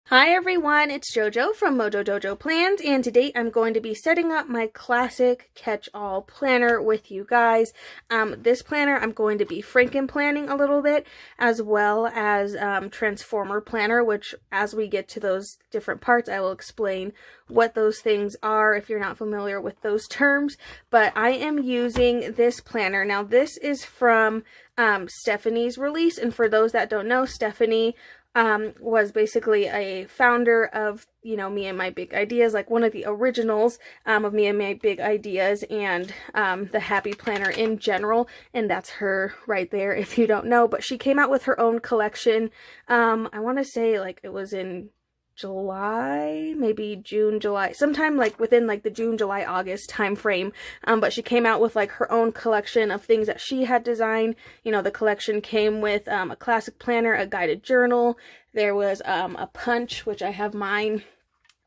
Hi everyone, it's JoJo from Mojo Dojo Plans, and today I'm going to be setting up my classic catch-all planner with you guys. This planner I'm going to be Frankenplanning a little bit, as well as Transformer Planner, which as we get to those different parts I will explain what those things are if you're not familiar with those terms. But I am using this planner. Now this is from Stephanie's release, and for those that don't know, Stephanie was basically a founder of, Me and My Big Ideas, like one of the originals of Me and My Big Ideas and the Happy Planner in general, and that's her right there if you don't know. But she came out with her own collection, I want to say like it was in July, maybe June, July, sometime like within like the June, July, August time frame. But she came out with like her own collection of things that she had designed. The collection came with a classic planner, a guided journal. There was a punch, which I have mine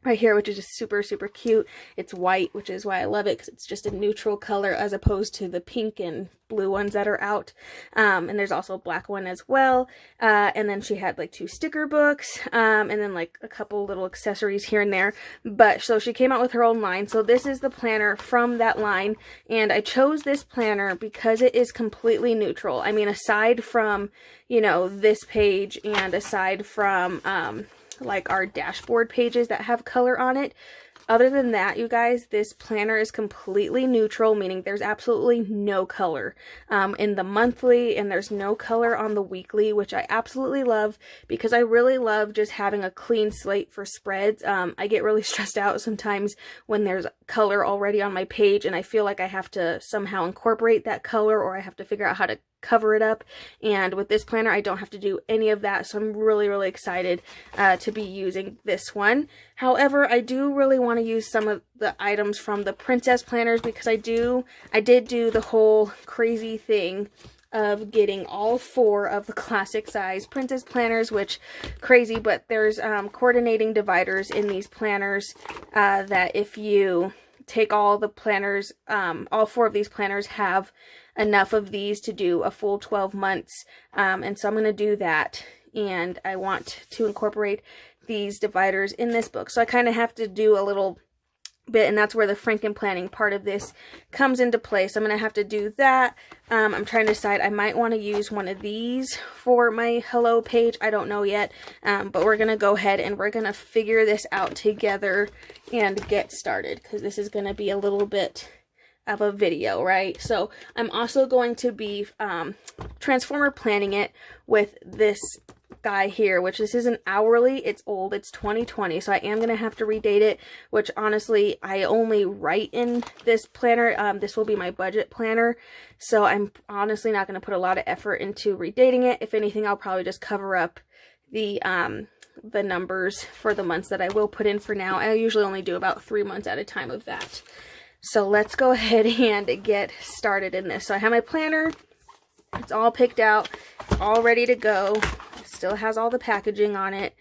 right here, which is just super cute. It's white, which is why I love it, because it's just a neutral color as opposed to the pink and blue ones that are out. And there's also a black one as well. And then she had like 2 sticker books, and then like a couple little accessories here and there. But so she came out with her own line. So this is the planner from that line, and I chose this planner because it is completely neutral. I mean, aside from, this page and aside from like our dashboard pages that have color on it. Other than that, you guys, this planner is completely neutral, meaning there's absolutely no color in the monthly, and there's no color on the weekly, which I absolutely love because I really love just having a clean slate for spreads. I get really stressed out sometimes when there's color already on my page and I feel like I have to somehow incorporate that color, or I have to figure out how to cover it up. And with this planner I don't have to do any of that, so I'm really excited to be using this one. However, I do really want to use some of the items from the princess planners, because I did do the whole crazy thing of getting all 4 of the classic size princess planners, which crazy, but there's coordinating dividers in these planners that if you take all the planners, all 4 of these planners have enough of these to do a full 12 months. And so I'm going to do that, and I want to incorporate these dividers in this book. So I kind of have to do a little bit, and that's where the Frankenplanning part of this comes into play. So I'm going to have to do that. I'm trying to decide, I might want to use one of these for my hello page. I don't know yet, but we're going to go ahead and we're going to figure this out together and get started, because this is going to be a little bit of a video, right? So I'm also going to be Transformer planning it with this guy here, which this isn't hourly, it's old, it's 2020, so I am going to have to redate it, which honestly I only write in this planner. This will be my budget planner, so I'm honestly not going to put a lot of effort into redating it. If anything, I'll probably just cover up the numbers for the months that I will put in for now. I usually only do about 3 months at a time of that. So let's go ahead and get started in this. So I have my planner, it's all picked out, all ready to go. It still has all the packaging on it.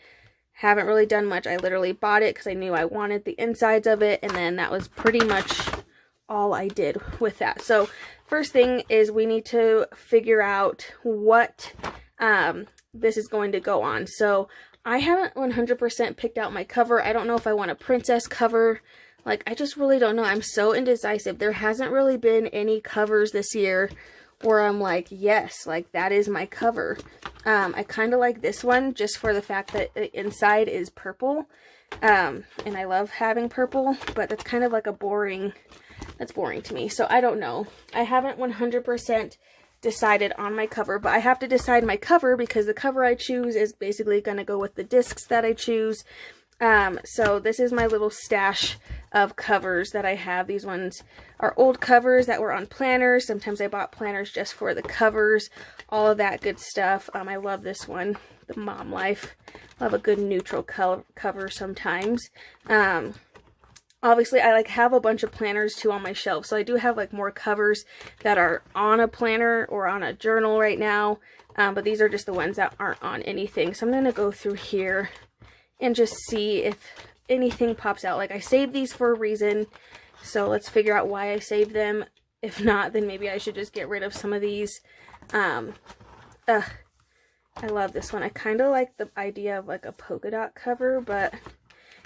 Haven't really done much. I literally bought it because I knew I wanted the insides of it, and then that was pretty much all I did with that. So first thing is we need to figure out what this is going to go on. So I haven't 100% picked out my cover. I don't know if I want a princess cover. Like, I just really don't know. I'm so indecisive. There hasn't really been any covers this year where I'm like, yes, like that is my cover. I kind of like this one just for the fact that the inside is purple. And I love having purple, but that's kind of like that's boring to me. So I don't know. I haven't 100% decided on my cover, but I have to decide my cover because the cover I choose is basically going to go with the discs that I choose. So this is my little stash of covers that I have. These ones are old covers that were on planners. Sometimes I bought planners just for the covers, all of that good stuff. I love this one, the Mom Life. Love a good neutral cover sometimes. Obviously I have a bunch of planners too on my shelf, so I do have like more covers that are on a planner or on a journal right now, but these are just the ones that aren't on anything. So I'm going to go through here and just see if anything pops out. Like, I saved these for a reason, so let's figure out why I saved them. If not, then maybe I should just get rid of some of these. I love this one. I kind of like the idea of like a polka dot cover, but,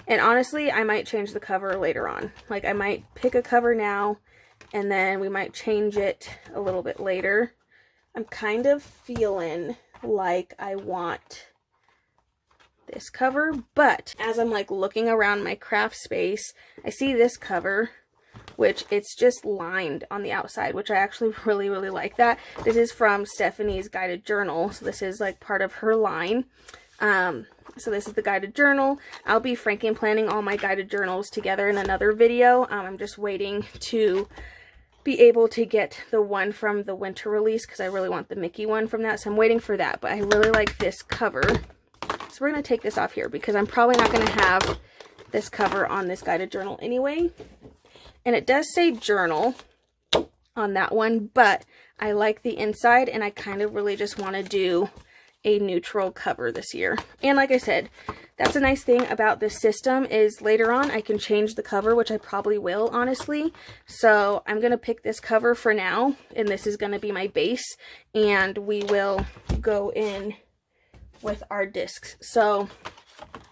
and honestly, I might change the cover later on. Like I might pick a cover now and then we might change it a little bit later. I'm kind of feeling like I want this cover, but as I'm like looking around my craft space, I see this cover, which it's just lined on the outside, which I actually really like that. This is from Stephanie's guided journal, so this is like part of her line. So this is the guided journal. I'll be Frankenplanning all my guided journals together in another video. I'm just waiting to be able to get the one from the winter release because I really want the Mickey one from that, so I'm waiting for that. But I really like this cover. So we're going to take this off here because I'm probably not going to have this cover on this guided journal anyway. And it does say journal on that one, but I like the inside and I kind of really just want to do a neutral cover this year. And like I said, that's a nice thing about this system is later on I can change the cover, which I probably will, honestly. So I'm going to pick this cover for now, and this is going to be my base, and we will go in with our discs. So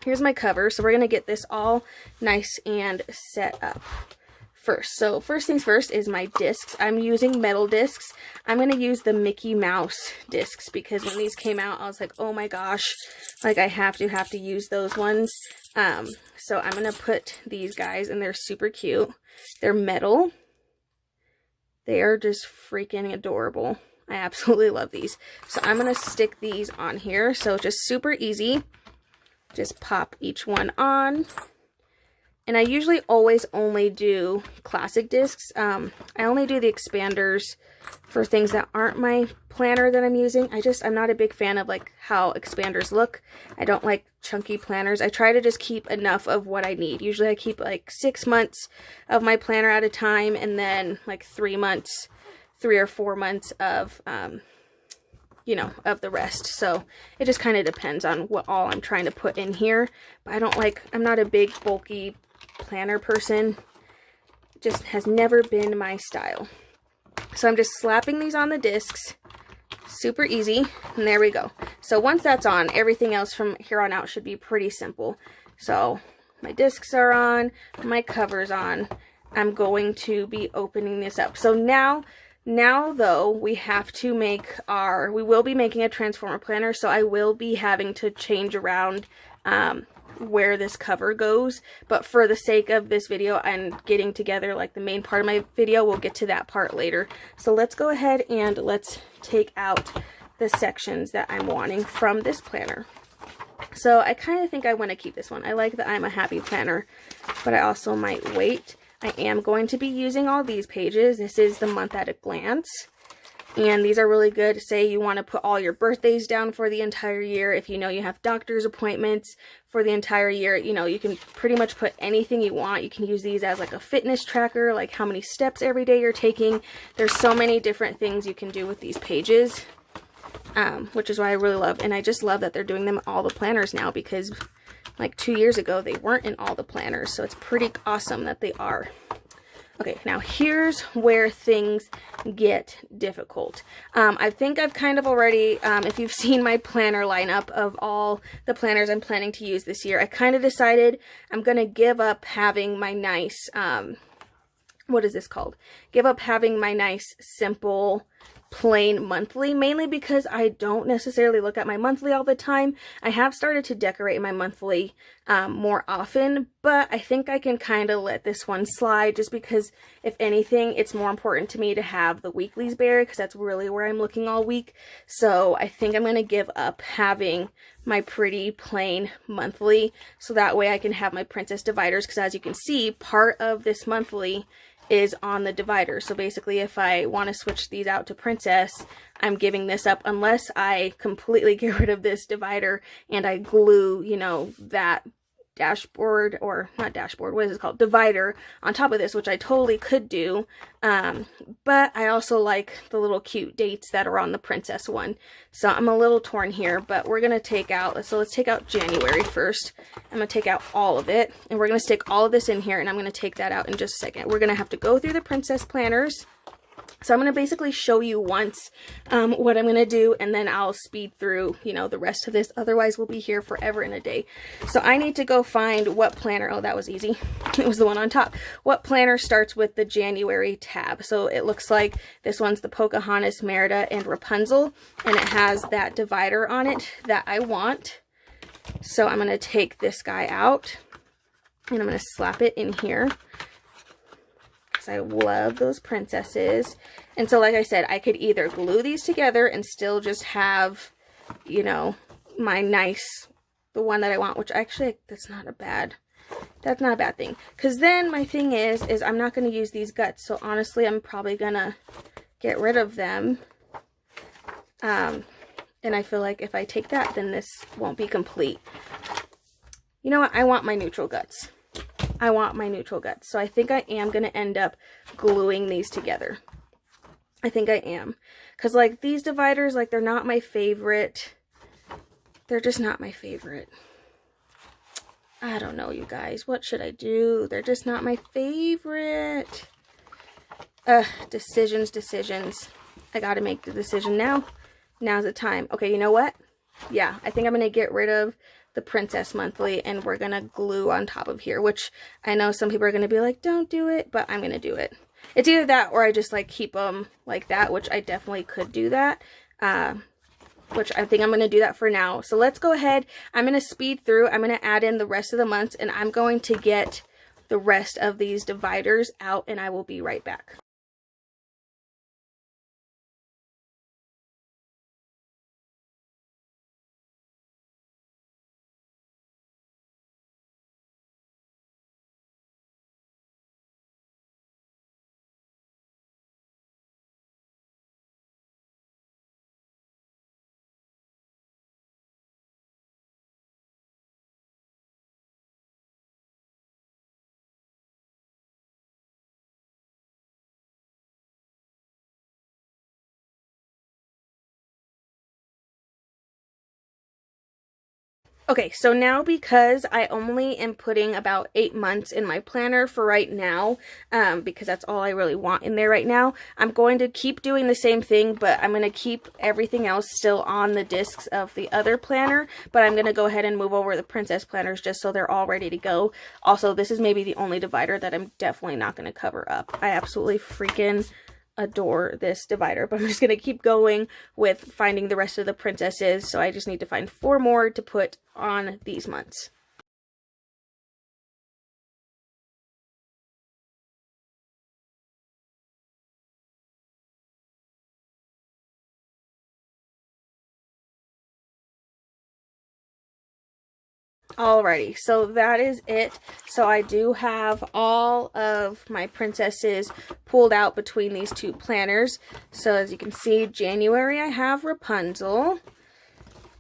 here's my cover. So we're going to get this all nice and set up first. So first things first is my discs. I'm using metal discs. I'm going to use the Mickey Mouse discs because when these came out, I was like, oh my gosh, like I have to use those ones. So I'm going to put these guys, and they're super cute. They're metal. They are just freaking adorable. I absolutely love these. So I'm going to stick these on here. So just super easy. Just pop each one on. And I usually always only do classic discs. I only do the expanders for things that aren't my planner that I'm using. I'm not a big fan of like how expanders look. I don't like chunky planners. I try to just keep enough of what I need. Usually I keep like 6 months of my planner at a time, and then like 3 or 4 months of, you know, of the rest. So it just kind of depends on what all I'm trying to put in here. But I'm not a big bulky planner person. Just has never been my style. So I'm just slapping these on the discs. Super easy. And there we go. So once that's on, everything else from here on out should be pretty simple. So my discs are on, my cover's on. I'm going to be opening this up. So now though, we will be making a transformer planner, so I will be having to change around where this cover goes, but for the sake of this video and getting together like the main part of my video, we'll get to that part later. So let's go ahead and let's take out the sections that I'm wanting from this planner. So I kind of think I want to keep this one. I like that I'm a happy planner, but I also might wait. I am going to be using all these pages. This is the month at a glance. And these are really good. Say you want to put all your birthdays down for the entire year. If you know you have doctor's appointments for the entire year, you know, you can pretty much put anything you want. You can use these as like a fitness tracker, like how many steps every day you're taking. There's so many different things you can do with these pages, which is why I really love. And I just love that they're doing them in all the planners now, because like 2 years ago, they weren't in all the planners. So it's pretty awesome that they are. Okay, now here's where things get difficult. I think I've kind of already, if you've seen my planner lineup of all the planners I'm planning to use this year, I kind of decided I'm going to give up having my nice, what is this called? Give up having my nice, simple, plain monthly, mainly because I don't necessarily look at my monthly all the time. I have started to decorate my monthly more often, but I think I can kind of let this one slide just because, if anything, it's more important to me to have the weeklies bare because that's really where I'm looking all week. So I think I'm going to give up having my pretty plain monthly so that way I can have my princess dividers, because as you can see, part of this monthly is on the divider. So basically, if I want to switch these out to princess, I'm giving this up unless I completely get rid of this divider and I glue, you know, that dashboard, or not dashboard, what is it called, divider on top of this, which I totally could do. But I also like the little cute dates that are on the princess one. So I'm a little torn here, but we're going to take out, so let's take out January first. I'm going to take out all of it, and we're going to stick all of this in here, and I'm going to take that out in just a second. We're going to have to go through the princess planners So I'm going to basically show you once what I'm going to do, and then I'll speed through, you know, the rest of this. Otherwise, we'll be here forever and a day. So I need to go find what planner. Oh, that was easy. It was the one on top. What planner starts with the January tab. So it looks like this one's the Pocahontas, Merida, and Rapunzel. And it has that divider on it that I want. So I'm going to take this guy out, and I'm going to slap it in here. I love those princesses. And so, like I said, I could either glue these together and still just have, you know, my nice, the one that I want, which actually, that's not a bad thing. Because then my thing is I'm not going to use these guts. So honestly, I'm probably going to get rid of them. And I feel like if I take that, then this won't be complete. You know what? I want my neutral guts. I want my neutral guts. So I think I am going to end up gluing these together. I think I am. Because, like, these dividers, like, they're not my favorite. They're just not my favorite. I don't know, you guys. What should I do? They're just not my favorite. Decisions. I got to make the decision now. Now's the time. Okay, you know what? Yeah, I think I'm going to get rid of the Princess Monthly, and we're gonna glue on top of here, which I know some people are gonna be like, don't do it, but I'm gonna do it. It's either that or I just like keep them like that, which I definitely could do that, which I think I'm gonna do that for now. So let's go ahead. I'm gonna speed through. I'm gonna add in the rest of the months, and I'm going to get the rest of these dividers out, and I will be right back. Okay, so now because I only am putting about 8 months in my planner for right now, because that's all I really want in there right now, I'm going to keep doing the same thing, but I'm going to keep everything else still on the discs of the other planner, but I'm going to go ahead and move over the princess planners just so they're all ready to go. Also, this is maybe the only divider that I'm definitely not going to cover up. I absolutely freaking adore this divider, but I'm just going to keep going with finding the rest of the princesses. So I just need to find 4 more to put on these months. Alrighty, so that is it. So I do have all of my princesses pulled out between these 2 planners. So as you can see, January I have Rapunzel.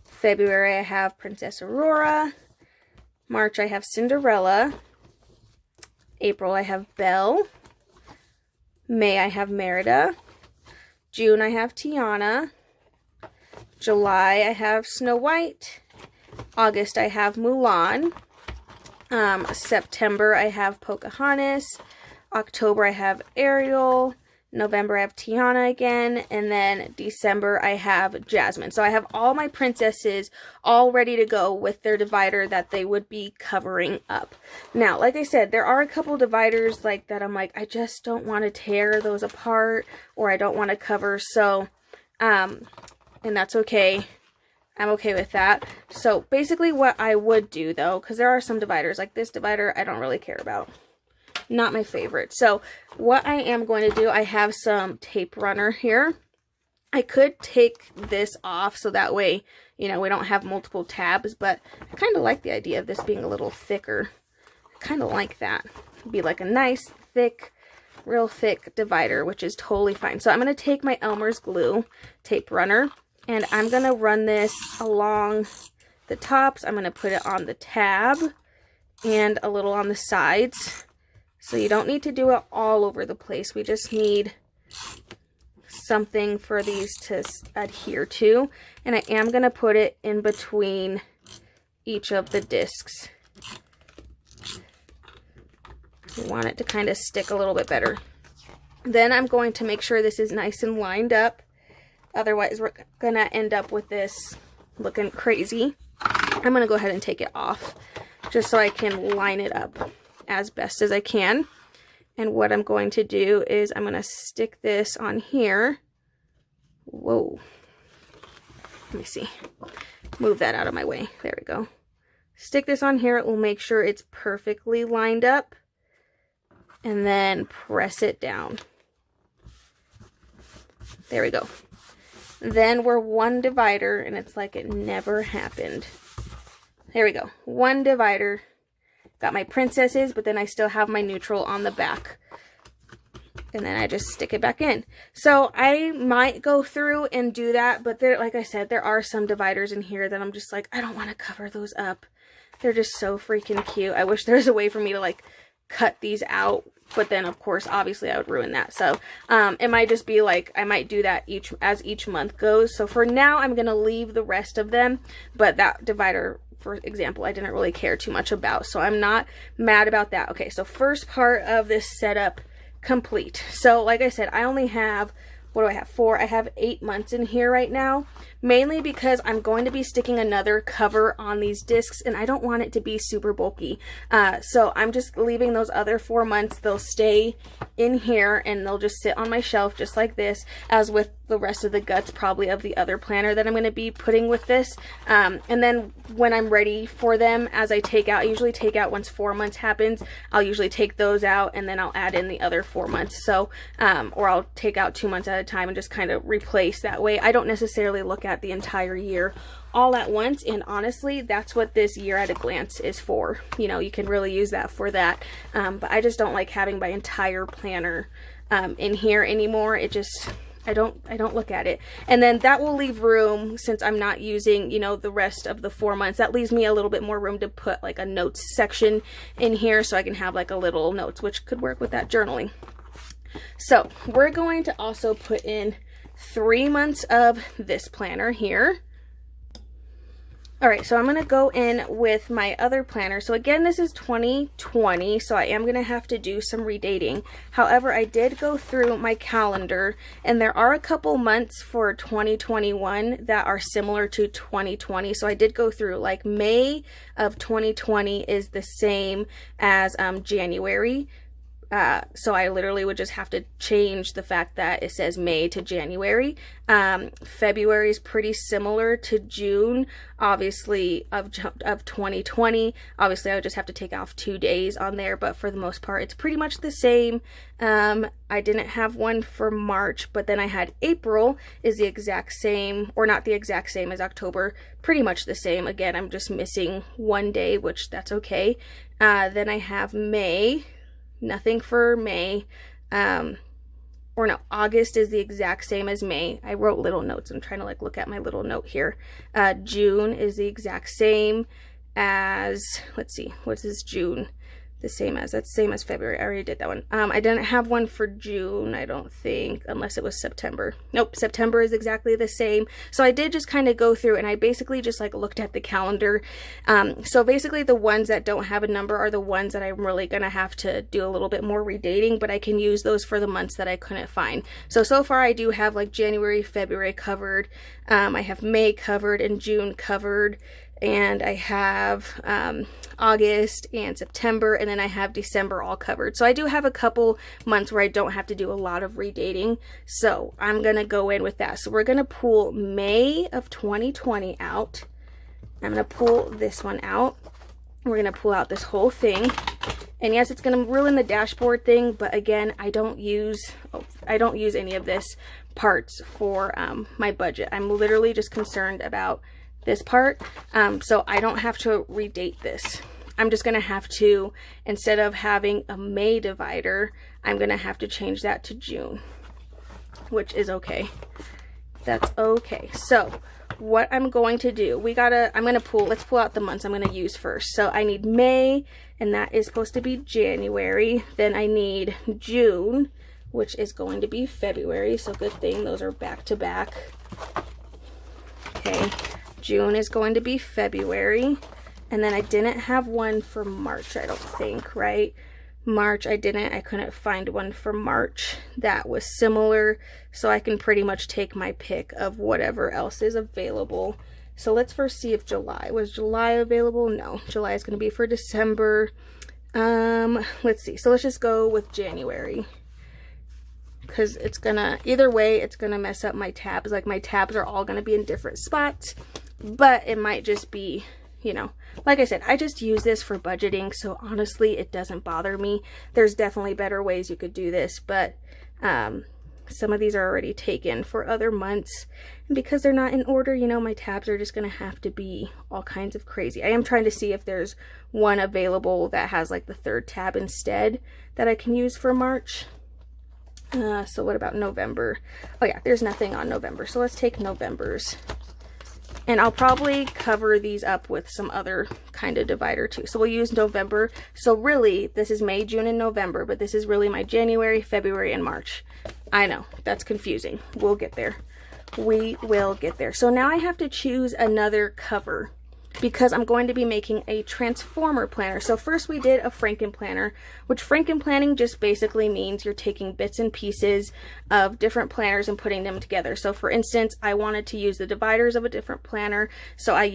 February I have Princess Aurora. March I have Cinderella. April I have Belle. May I have Merida. June I have Tiana. July I have Snow White. August I have Mulan. September I have Pocahontas. October I have Ariel. November I have Tiana again. And then December I have Jasmine. So I have all my princesses all ready to go with their divider that they would be covering up. Now, like I said, there are a couple dividers like that I'm like, I just don't want to tear those apart, or I don't want to cover. So, and that's okay. I'm okay with that. So basically what I would do though, because there are some dividers, like this divider I don't really care about. Not my favorite. So what I am going to do, I have some tape runner here. I could take this off so that way, you know, we don't have multiple tabs, but I kind of like the idea of this being a little thicker. I kind of like that. It'd be like a nice, thick, real thick divider, which is totally fine. So I'm going to take my Elmer's glue tape runner, and I'm going to run this along the tops. I'm going to put it on the tab and a little on the sides. So you don't need to do it all over the place. We just need something for these to adhere to. And I am going to put it in between each of the discs. We want it to kind of stick a little bit better. Then I'm going to make sure this is nice and lined up. Otherwise, we're going to end up with this looking crazy. I'm going to go ahead and take it off just so I can line it up as best as I can. And what I'm going to do is I'm going to stick this on here. Whoa. Let me see. Move that out of my way. There we go. Stick this on here. It will make sure it's perfectly lined up. And then press it down. There we go. Then we're one divider, and it's like it never happened. There we go. One divider. Got my princesses, but then I still have my neutral on the back. And then I just stick it back in. So I might go through and do that, but there, like I said, there are some dividers in here that I'm just like, I don't want to cover those up. They're just so freaking cute. I wish there was a way for me to like cut these out, but then of course, obviously I would ruin that. So it might just be like, I might do that as each month goes. So for now, I'm going to leave the rest of them, but that divider, for example, I didn't really care too much about, so I'm not mad about that. Okay, so first part of this setup complete. So like I said, I only have, what do I have? 4. I have 8 months in here right now, mainly because I'm going to be sticking another cover on these discs and I don't want it to be super bulky. So I'm just leaving those other 4 months. They'll stay in here and they'll just sit on my shelf just like this, as with the rest of the guts probably of the other planner that I'm going to be putting with this. And then when I'm ready for them, as I take out, I usually take out once 4 months happens, I'll usually take those out and then I'll add in the other 4 months. So, or I'll take out 2 months at a time and just kind of replace that way. I don't necessarily look at the entire year all at once, and honestly that's what this year at a glance is for. You know, you can really use that for that, but I just don't like having my entire planner in here anymore. It just, I don't look at it. And then that will leave room, since I'm not using, you know, the rest of the 4 months, that leaves me a little bit more room to put like a notes section in here, so I can have like a little notes, which could work with that journaling. So we're going to also put in 3 months of this planner here. All right, so I'm going to go in with my other planner. So again, this is 2020, so I am going to have to do some redating. However, I did go through my calendar, and there are a couple months for 2021 that are similar to 2020. So I did go through, like May of 2020 is the same as January. So I literally would just have to change the fact that it says May to January. February is pretty similar to June, obviously, of 2020. Obviously, I would just have to take off 2 days on there, but for the most part, it's pretty much the same. I didn't have one for March, but then I had April is the exact same, or not the exact same as October, pretty much the same. Again, I'm just missing 1 day, which that's okay. Then I have May. Nothing for May, or no, August is the exact same as May. I wrote little notes. I'm trying to like look at my little note here. June is the exact same as, let's see, what is June? The same as, that's the same as February. I already did that one. I didn't have one for June, I don't think, unless it was September. Nope, September is exactly the same. So I did just kind of go through and I basically just like looked at the calendar. So basically the ones that don't have a number are the ones that I'm really gonna have to do a little bit more redating, but I can use those for the months that I couldn't find. So far I do have like January, February covered. I have May covered and June covered. And I have August and September, and then I have December all covered. So I do have a couple months where I don't have to do a lot of redating. So I'm going to go in with that. So we're going to pull May of 2020 out. I'm going to pull this one out. We're going to pull out this whole thing. And yes, it's going to ruin the dashboard thing, but again, I don't use any of this parts for my budget. I'm literally just concerned about this part, so I don't have to redate this. I'm just gonna have to, instead of having a May divider, I'm gonna have to change that to June, which is okay. That's okay. So what I'm going to do, let's pull out the months I'm gonna use first. So I need May, and that is supposed to be January. Then I need June, which is going to be February. So good thing those are back to back. Okay. June is going to be February, and then I didn't have one for March, I don't think, right? March I didn't. I couldn't find one for March that was similar, so I can pretty much take my pick of whatever else is available. So let's first see if July. Was July available? No. July is going to be for December. Let's see. So let's just go with January, because it's gonna, either way, it's gonna mess up my tabs. Like, my tabs are all gonna be in different spots, but it might just be, you know, like I said, I just use this for budgeting, so honestly, it doesn't bother me. There's definitely better ways you could do this, but some of these are already taken for other months, and because they're not in order, you know, my tabs are just gonna have to be all kinds of crazy. I am trying to see if there's one available that has like the 3rd tab instead that I can use for March. So what about November? Oh yeah, there's nothing on November, so let's take November's. And I'll probably cover these up with some other kind of divider too. So we'll use November. So really, this is May, June, and November, but this is really my January, February, and March. I know, that's confusing. We'll get there. We will get there. So now I have to choose another cover, because I'm going to be making a transformer planner. So first we did a Frankenplanner, which Frankenplanning just basically means you're taking bits and pieces of different planners and putting them together. So for instance, I wanted to use the dividers of a different planner, so I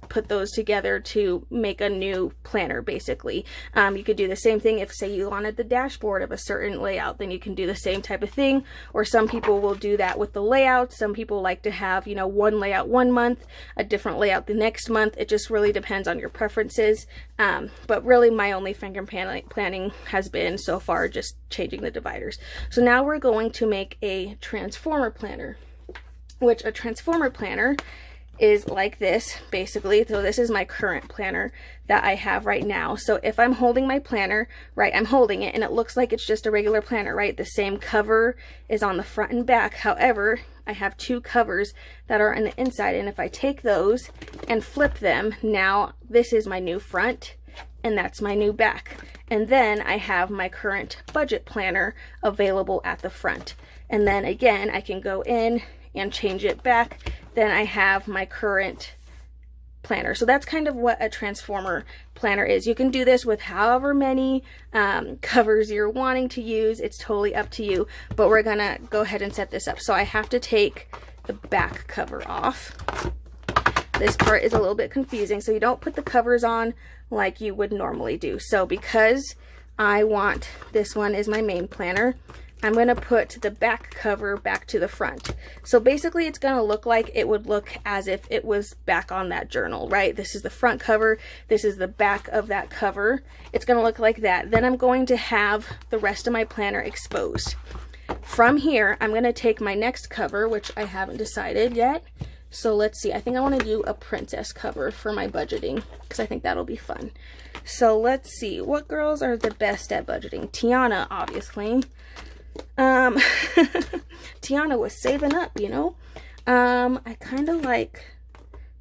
put those together to make a new planner basically. You could do the same thing if, say, you wanted the dashboard of a certain layout, then you can do the same type of thing. Or some people will do that with the layout. Some people like to have, you know, one layout one month, a different layout the next month. It just really depends on your preferences. But really my only Frankenplanning has been so far just changing the dividers. So now we're going to make a transformer planner, which a transformer planner is like this basically. So this is my current planner that I have right now. So if I'm holding my planner, right, I'm holding it and it looks like it's just a regular planner, right? The same cover is on the front and back. However, I have 2 covers that are on the inside, and if I take those and flip them, now this is my new front and that's my new back. And then I have my current budget planner available at the front. And then again, I can go in and change it back. Then I have my current planner. So that's kind of what a transformer planner is. You can do this with however many covers you're wanting to use. It's totally up to you, but we're gonna go ahead and set this up. So I have to take the back cover off. This part is a little bit confusing, so you don't put the covers on like you would normally do. So because I want, this one is my main planner, I'm going to put the back cover back to the front. So basically it's going to look like it would look as if it was back on that journal, right? This is the front cover, this is the back of that cover. It's going to look like that. Then I'm going to have the rest of my planner exposed. From here, I'm going to take my next cover, which I haven't decided yet. So let's see, I think I want to do a princess cover for my budgeting, because I think that'll be fun. So let's see, what girls are the best at budgeting? Tiana, obviously. Tiana was saving up, you know. I kind of like,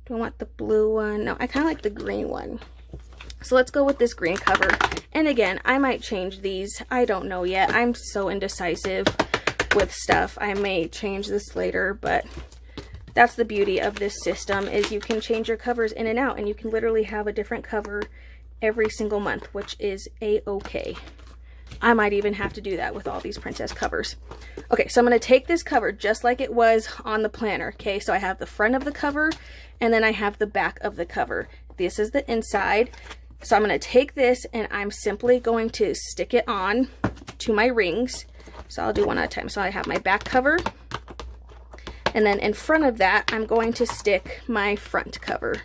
do I want the blue one? No, I kind of like the green one. So let's go with this green cover. And again, I might change these. I don't know yet. I'm so indecisive with stuff. I may change this later, but that's the beauty of this system, is you can change your covers in and out, and you can literally have a different cover every single month, which is a-okay. I might even have to do that with all these princess covers. Okay, so I'm going to take this cover just like it was on the planner. Okay, so I have the front of the cover and then I have the back of the cover. This is the inside. So I'm going to take this and I'm simply going to stick it on to my rings. So I'll do one at a time. So I have my back cover, and then in front of that I'm going to stick my front cover.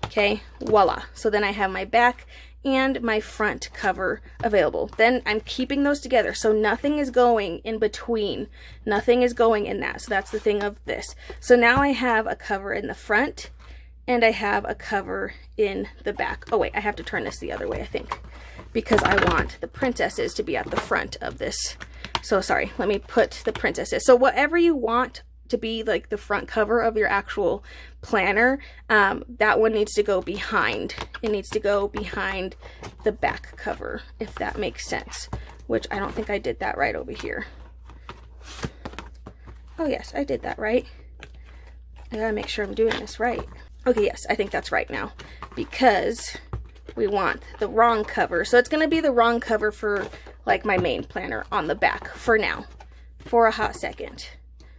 Okay, voila. So then I have my back and my front cover available. Then I'm keeping those together, so nothing is going in between. Nothing is going in that. So that's the thing of this. So now I have a cover in the front and I have a cover in the back. Oh wait, I have to turn this the other way, I think, because I want the princesses to be at the front of this. So sorry, let me put the princesses. So whatever you want to be like the front cover of your actual planner, that one needs to go behind. It needs to go behind the back cover, if that makes sense, which I don't think I did that right over here. Oh yes, I did that right. I gotta make sure I'm doing this right. Okay, yes, I think that's right now, because we want the wrong cover. So it's going to be the wrong cover for like my main planner on the back for now, for a hot second.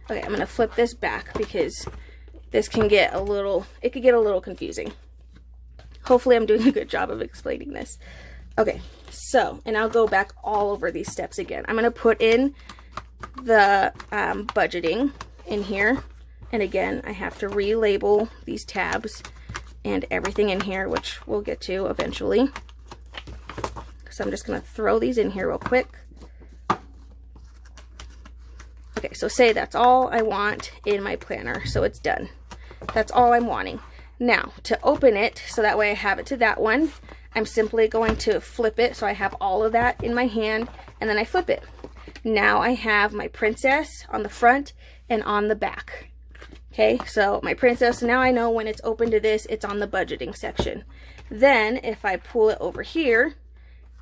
Okay, I'm going to flip this back because this can get a little, it could get a little confusing. Hopefully I'm doing a good job of explaining this. Okay, so, and I'll go back all over these steps again. I'm going to put in the budgeting in here. And again, I have to relabel these tabs and everything in here, which we'll get to eventually. So I'm just going to throw these in here real quick. Okay, so say that's all I want in my planner, so it's done. That's all I'm wanting. Now, to open it, so that way I have it to that one, I'm simply going to flip it, so I have all of that in my hand, and then I flip it. Now I have my princess on the front and on the back. Okay, so my princess, now I know when it's open to this, it's on the budgeting section. Then, if I pull it over here,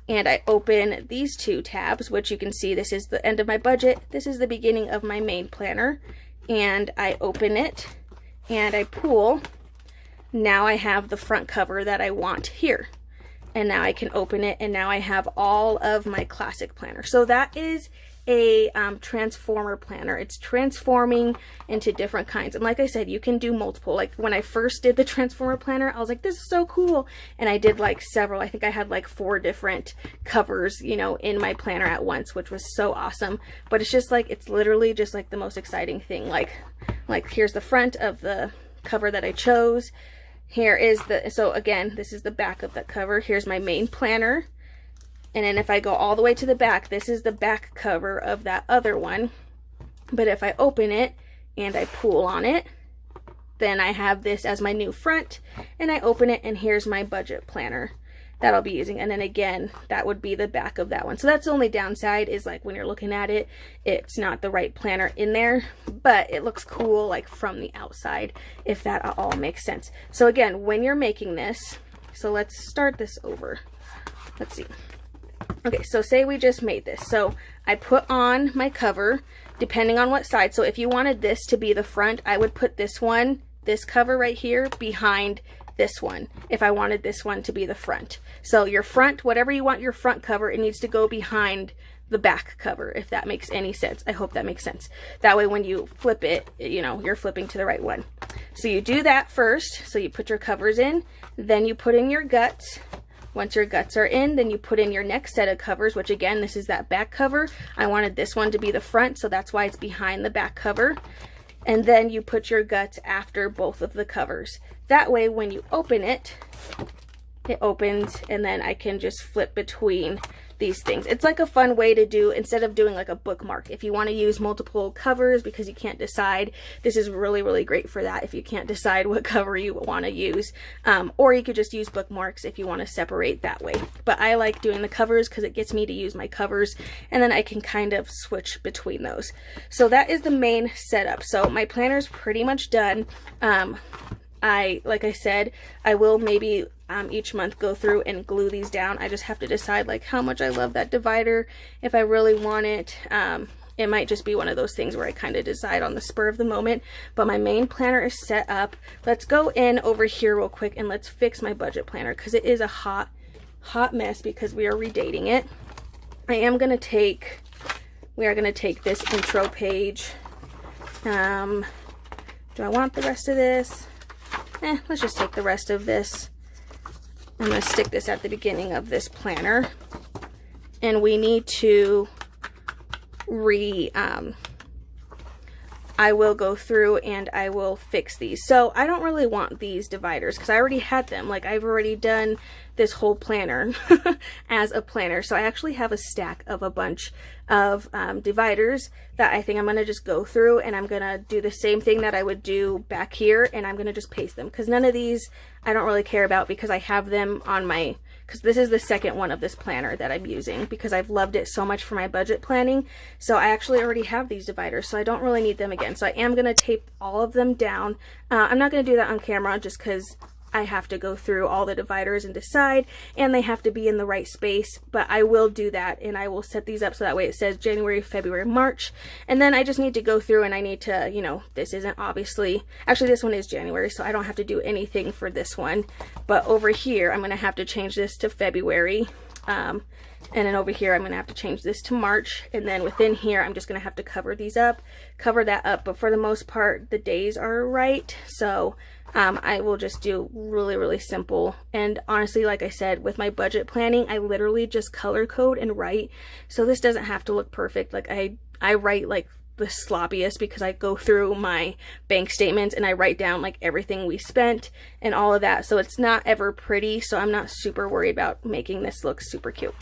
and I open these two tabs, which you can see this is the end of my budget, this is the beginning of my main planner, and I open it, and I pull, now I have the front cover that I want here. And now I can open it, and now I have all of my classic planner. So that is a transformer planner. It's transforming into different kinds. And like I said, you can do multiple. Like when I first did the transformer planner, I was like, this is so cool. And I did like several. I think I had like 4 different covers, you know, in my planner at once, which was so awesome. But it's just like, it's literally just like the most exciting thing. Like here's the front of the cover that I chose. Here is the, so again, this is the back of the cover. Here's my main planner. And then if I go all the way to the back, this is the back cover of that other one. But if I open it and I pull on it, then I have this as my new front. And I open it, and here's my budget planner that I'll be using. And then again, that would be the back of that one. So that's the only downside, is like when you're looking at it, it's not the right planner in there, but it looks cool like from the outside, if that all makes sense. So again, when you're making this, so let's start this over. Let's see. Okay, so say we just made this. So I put on my cover, depending on what side. So if you wanted this to be the front, I would put this one, this cover right here, behind this one, if I wanted this one to be the front. So your front, whatever you want your front cover, it needs to go behind the back cover, if that makes any sense. I hope that makes sense. That way when you flip it, you know, you're flipping to the right one. So you do that first. So you put your covers in, then you put in your guts. Once your guts are in, then you put in your next set of covers, which again, this is that back cover. I wanted this one to be the front, so that's why it's behind the back cover. And then you put your guts after both of the covers. That way, when you open it, it opens, and then I can just flip between these things. It's like a fun way to do, instead of doing like a bookmark. If you want to use multiple covers because you can't decide, this is really, really great for that if you can't decide what cover you want to use. Or you could just use bookmarks if you want to separate that way. But I like doing the covers because it gets me to use my covers, and then I can kind of switch between those. So that is the main setup. So my planner is pretty much done. Like I said, I will maybe each month go through and glue these down. I just have to decide like how much I love that divider, if I really want it. It might just be one of those things where I kind of decide on the spur of the moment. But my main planner is set up. Let's go in over here real quick and let's fix my budget planner, because it is a hot mess because we are redating it. We are going to take this intro page. Do I want the rest of this? Let's just take the rest of this. I'm going to stick this at the beginning of this planner. And we need to I will go through and I will fix these. So I don't really want these dividers because I already had them. Like I've already done this whole planner as a planner. So I actually have a stack of a bunch of dividers that I think I'm going to just go through, and I'm going to do the same thing that I would do back here, and I'm going to just paste them, because none of these I don't really care about, because I have them on my, because this is the second one of this planner that I'm using because I've loved it so much for my budget planning. So I actually already have these dividers, so I don't really need them again. So I am going to tape all of them down. I'm not going to do that on camera just because I have to go through all the dividers and decide, and they have to be in the right space, but I will do that, and I will set these up so that way it says January, February, March, and then I just need to go through and I need to, you know, this isn't obviously, actually this one is January, so I don't have to do anything for this one, but over here I'm going to have to change this to February, and then over here I'm going to have to change this to March, and then within here I'm just going to have to cover these up, cover that up, but for the most part the days are right, so I will just do really simple. And honestly, like I said, with my budget planning, I literally just color code and write, so this doesn't have to look perfect. Like I write like the sloppiest because I go through my bank statements and I write down like everything we spent and all of that, so it's not ever pretty, so I'm not super worried about making this look super cute.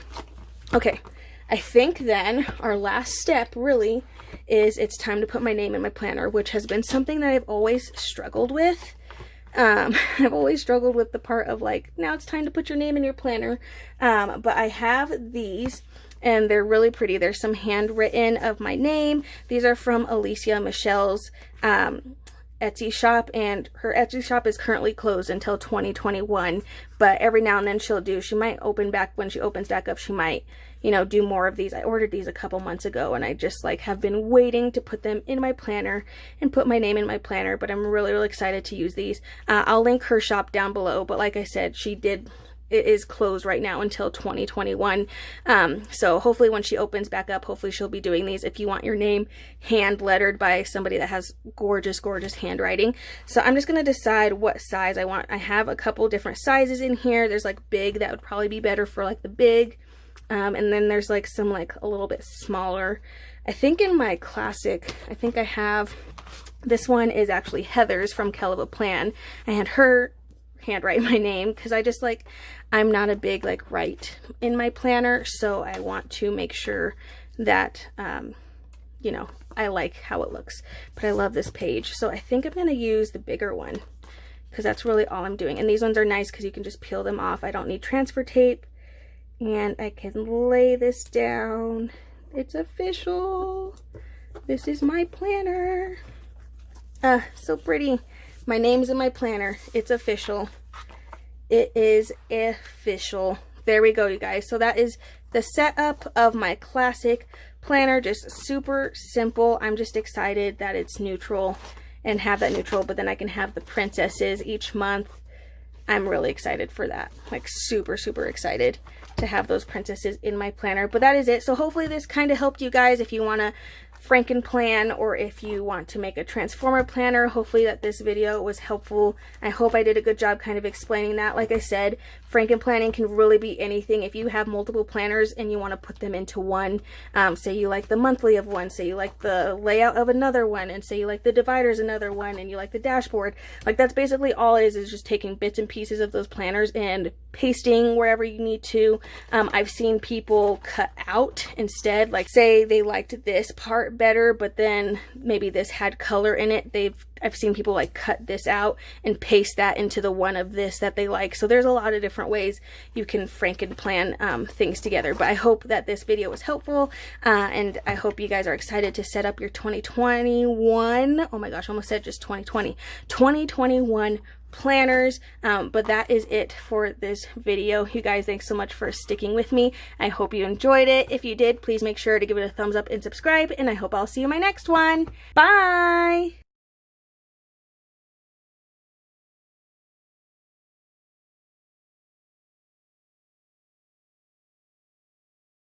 Okay, I think then our last step really is it's time to put my name in my planner, which has been something that I've always struggled with. I've always struggled with the part of like, now it's time to put your name in your planner, but I have these and they're really pretty. There's some handwritten of my name. These are from Alicia Michelles Etsy shop, and her Etsy shop is currently closed until 2021, but every now and then she might open back. When she opens back up, she might, you know, do more of these. I ordered these a couple months ago and I just like have been waiting to put them in my planner and put my name in my planner, but I'm really excited to use these. I'll link her shop down below, but like I said, it is closed right now until 2021. So hopefully when she opens back up, hopefully she'll be doing these if you want your name hand lettered by somebody that has gorgeous handwriting. So I'm just going to decide what size I want. I have a couple different sizes in here. There's like big, that would probably be better for like the big. And then there's like some like a little bit smaller. I think in my classic, I think I have, this one is actually Heather's from Kell of a Plan. I had her handwrite my name because I just like, I'm not a big like write in my planner, so I want to make sure that you know, I like how it looks. But I love this page, so I think I'm going to use the bigger one because that's really all I'm doing. And these ones are nice because you can just peel them off. I don't need transfer tape, and I can lay this down. It's official. This is my planner. So pretty. My name's in my planner. It's official. It is official. There we go, you guys. So that is the setup of my classic planner. Just super simple. I'm just excited that it's neutral and have that neutral, but then I can have the princesses each month. I'm really excited for that. Like super excited to have those princesses in my planner. But that is it. So hopefully this kind of helped you guys if you want to Frankenplan, or if you want to make a transformer planner. Hopefully that this video was helpful. I hope I did a good job kind of explaining that. Like I said, Frankenplanning can really be anything. If you have multiple planners and you want to put them into one, say you like the monthly of one, say you like the layout of another one, and say you like the dividers another one, and you like the dashboard, like that's basically all it is just taking bits and pieces of those planners and pasting wherever you need to. I've seen people cut out instead, like say they liked this part better, but then maybe this had color in it. I've seen people like cut this out and paste that into the one of this that they like. So there's a lot of different ways you can Frankenplan things together. But I hope that this video was helpful, and I hope you guys are excited to set up your 2021, oh my gosh, I almost said just 2021 planners. But that is it for this video. You guys, thanks so much for sticking with me. I hope you enjoyed it. If you did, please make sure to give it a thumbs up and subscribe, and I hope I'll see you in my next one. Bye!